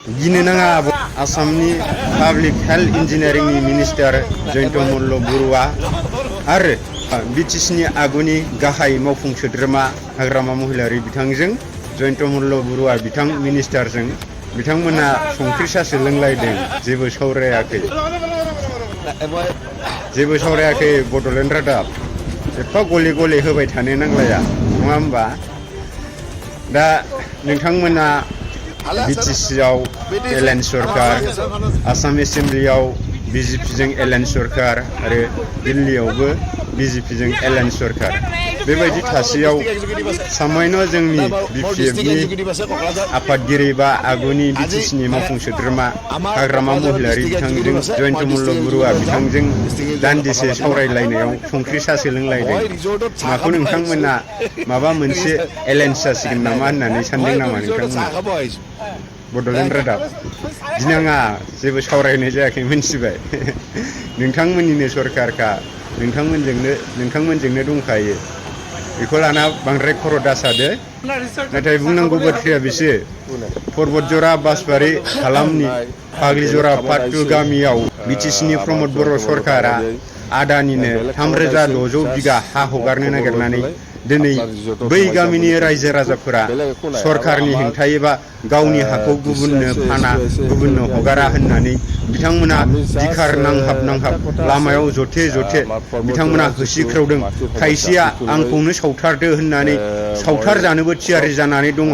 गिनो नाङा आसामनि पाब्लिक हेल्थ इन्जिनियारिंनि मिनिस्टार जयन्त मल्ल बरुवा आरो बिटिसिनि आगुनि गाहाय मावफुं सोद्रोमा हाग्रामा महिलारि बिथांजों जयन्त मल्ल बरुवा बिथां मिनिस्टारजों बिथांमोना संख्रि सासो लोंलायदों। जेबो सावरायाखै बड'लेण्ड रादाब एफा गले गले होबाय थानो नांलाया नङा होमबा। दा नोंथांमोना बिटिसिआव एलएन सरकार, आसाम एसेम्ब्लियाव बिजेपिजों एलएन सरकार आरो दिल्लीयावबो बिजेपिजों एलएन सरकार। बेबायदि थासेयाव सामान्य जोंनि बिपिएफनि आफादगिरि बा आगुनि बिटिसिनि मावफुं सोद्रोमा हाग्रामा महिलारि बिथांजों जयन्त मल्ल बरुवा बिथांजों दान्दिसे सावरायलायनायाव संख्रि सासो लोंलायदों। माखौ नोंथांमोना माबा मोनसे एलायन्स जासिगोन नामा होननानै सानदों नामा नोंथांमोना? बड'लेण्ड रादाब गिनाङा जेबो सावरायनाय जायाखै मिन्थिबाय। नोंथांमोननिनो सरकारखा, नोंथांमोनजोंनो दंखायो। बेखौ लाना बांद्राय खर' दासादो। नाथाय बुंनांगौ बाथ्राया बिसो पर्बतजरा बासबारि हालामनि फाग्लिजरा पार्ट 2 गामियाव बिटिसिनि प्रमद बर' सरकारा आदानिनो 3600 बिगा हा हगारनो नागिरनानै दिनै बै गामिनि रायजो राजाफोरा सरकारनि हेंथायै बा गावनि हाखौ गुबुननो फाना, गुबुननो हगारा होननानै बिथांमोना धिखार नांहाब लामायाव जथे बिथांमोना होसिख्रावदों। खायसेया आंखौनो सावथारदो होननानै सावथार जानोबो थियारि जानानै दङ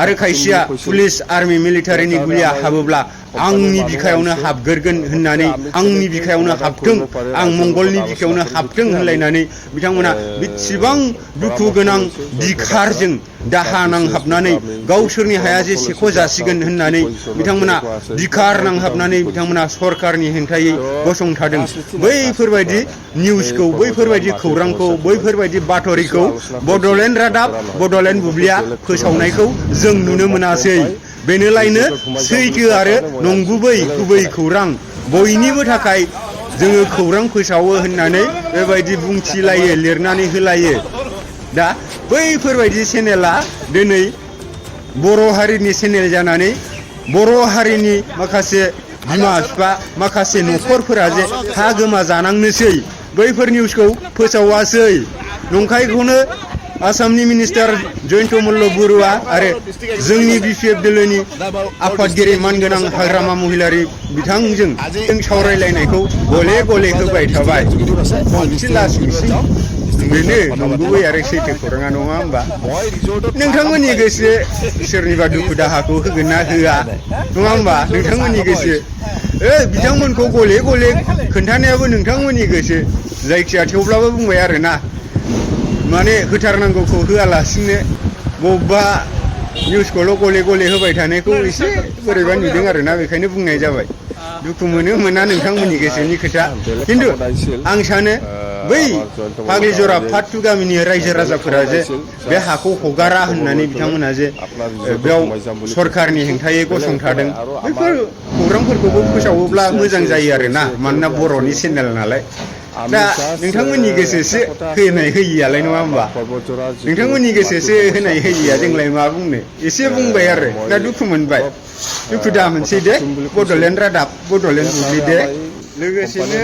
आरो खायसेया पुलिस आर्मि मिलिटारिनि गुलिया हाबोब्ला आंनि बिखायावनो हाबगोरगोन होननानै आंनि बिखायावनो हाबथों, आं मंगलनि बिखायावनो हाबथों होनलायनानै बिथांमोना बेसेबां दुखु गोनां धिखारजों दाहा नांहाबनानै गावसोरनि हाया जे सेख' जासिगोन होननानै बिथांमोना धिखार नांहाबनानै बिथांमोना सरकारनि हेंथायै गसंथादों। बैफोरबायदि निउसखौ, बैफोरबायदि खौरांखौ, बैफोरबायदि बाथ'रिखौ बड'लेण्ड रादाब, बड'लेण्ड बुब्लिया फोसावनायखौ जों नुनो मोनासै। बेनोलायनो सैथो आरो नंगुबै गुबै खौरां बयनिबो थाखाय जोङो खौरां फोसावो होननानै बेबायदि बुंथिलायो, लिरनानै होलायो। दा बैफोरबायदि चेनेला दिनै बर' हारिनि चेनेल जानानै बर' हारिनि माखासे बिमा बिफा, माखासे न'खरफोरा जे हा गोमा जानांनोसै बैफोर निउसखौ फोसावासै। नंखायखौनो आसामनि मिनिस्टार जयन्त मल्ल बरुवा आरो जोंनि बिपिएफ दोलोनि आफादगिरि मानगोनां हाग्रामा महिलारि बिथांजों जों सावरायलायनायखौ गले गले होबाय थाबाय। खनसे लासिंसिं बेनो नंगुबै आरो सैथो खौराङा नङा होमबा। नोंथांमोननि गोसो सोरनिबा दुखु दाहाखौ होगोन ना होआ नङा होमबा। नोंथांमोननि गोसो बिथांमोनखौ गले गले खोन्थानायाबो नोंथांमोननि गोसो। जायखिया थेवब्लाबो बुंबाय आरोना, माने होथारनांगौखौ होआलासिनो बबेबा निउसखौल' गले गले होबाय थानायखौ एसे बोरैबा नुदों आरोना, बेखायनो बुंनाय जाबाय। दुखु मोना नोंथांमोननि गोसोनि खोथा। खिन्थु आं सानो बै फाग्लिजरा पार्ट 2 गामिनि रायजो राजाफोरा जे बे हाखौ हगारा होननानै बिथांमोना जे बेयाव सरकारनि हेंथायै गसंथादों, बैफोर खौरांफोरखौबो फोसावोब्ला मोजां जायो आरोना, मानोना बर'नि चेनेल नालाय। दा नोंथांमोननि गोसोसो होनाय होयियालाय नङा होमबा। नोंथांमोननि गोसोसो होनाय होयिया जोंलाय मा बुंनो। एसे बुंबाय आरो दा दुखु मोनबाय। दुखु दा मोनसै दे बड'लेण्ड रादाब, बड'लेण्ड बुब्लि दे। लोगोसेनो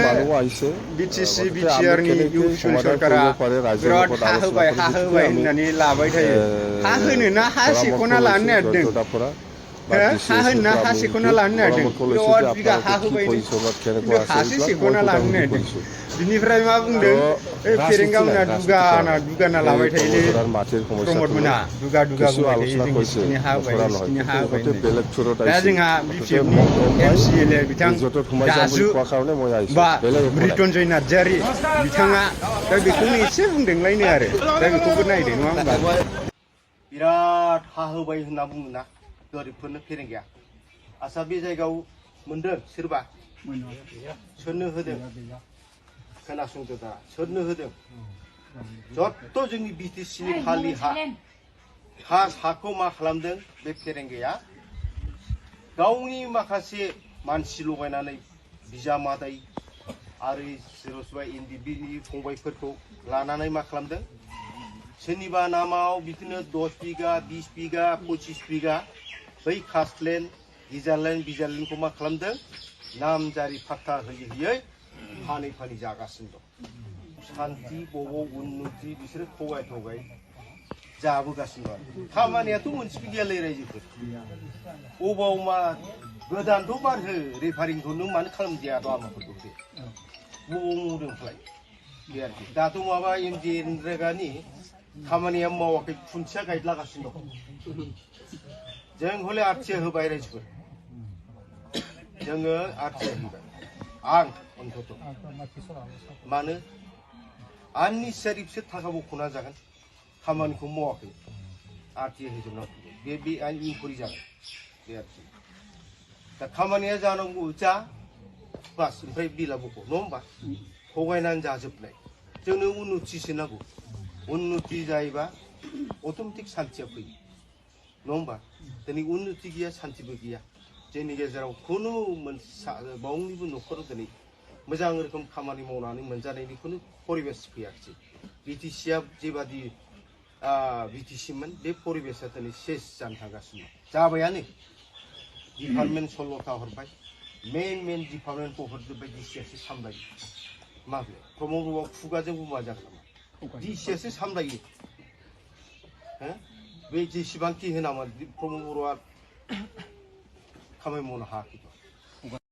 बिटिसि बिटिआरनि इउपिपिएल सरकारा बिराद हा होबाय होननानै लाबाय थायो। हा होनो ना हा सेख'ना लानो नागिरदों? हा होनना हा सेख'ना लानो नागिरदों? बिराद बिगा हा होबाय खिन्थु हासो सेख'ना लानो नागिरदों। बिनिफ्राय मा बुंदों, फेरेंगावना दुगाना लाबाय थायोलै प्रमद मोनहा, दुगा बुंबाय थायो जों इसिखिनि हा होबाय, इसिखिनि हा होबाय होननाय। दा जोंहा बिपिएफनि MCLA बिथां दाजु बा रितन्जय नार्जारि बिथाङा दा बेखौनो एसे बुंदोंलायनो आरो। दा बेखौबो नायदो नङा होमबा। बिराद हा होबाय होनना बुङोना गोरिबफोरनो फेरेंगाया। आसा बे जायगायाव मोनदों सोरबा? सोरनो होदों? खोनासंदो दा, सोरनो होदों? जत्त' जोंनि बिटिसिनि खालि हाखौ मा खालामदों बे फेरेंगाया? गावनि माखासे मानसि लगायनानै बिजामादै आरो सोरबा NDBनि फंबायफोरखौ लानानै मा खालामदों? सोरनिबा नामाव बिदिनो 10 बिगा, 20 बिगा, 25 बिगा बै कास्टलेण्ड गिजारलाइन बिजारलिनखौ मा खालामदों नामजारि फात्ता होयै होयै फानै फानै जागासिनो दं शान्ति बबाव उन्नति बिसोरो थगाय थगाय जाबोगासिनो दं खामानियाथ' मोनसेबो गैयालै रायजोफोर अबाव मा गोदानथ' बारहो रेफारिंखौ नों मानो खालामजाया लामाफोरखौ बे बबाव मावदोंफ्राय बे आरोखि दाथ' माबा एमजि रेगानि खामानिया मावाखै खुन्थिया गायद्लागासिनो दं जों हले आरथिया होबाय रायजोफोर जोङो आरथिया होबाय आं अन्तत मानो आननिसारि बिसोर थाखा बख'ना जागोन खामानिखौ मावाखै आरथिया होजोबनांगौ बे आं इनकुवारि जागोन बे आरोखि दा खामानिया जानांगौ जा बास ओमफ्राय बिला बख' नङा होमबा थगायनानै जाजोबनाय जोंनो उन्नतिसो नांगौ उन्नति जायोबा अट'मेटिक सान्थिया फैयो नङा होमबा दिनै उन्नति गैया सान्थिबो गैया जोंनि गेजेराव खुनु बावनिबो न'खराव दिनै मोजां रोखोम खामानि मावनानै मोनजानायनि खुनु परिबेस फैयाखिसै बिटिसिआ जेबादि बिटिसिमोन बे परिबेसा दिनै सेस जानो थांगासिनो जाबायानो डिपार्टमेन्ट 16ता हरबाय मेन डिपार्टमेन्टखौ हरजोब्बाय डिसिआसो सामलायो माबे प्रमद बर'आ खुगाजों बुंबा जागोन नामा डिसिआसो सामलायो बे जेसेबांखि होनामोन प्रमद बर'आ खामानि मावनो हायाखै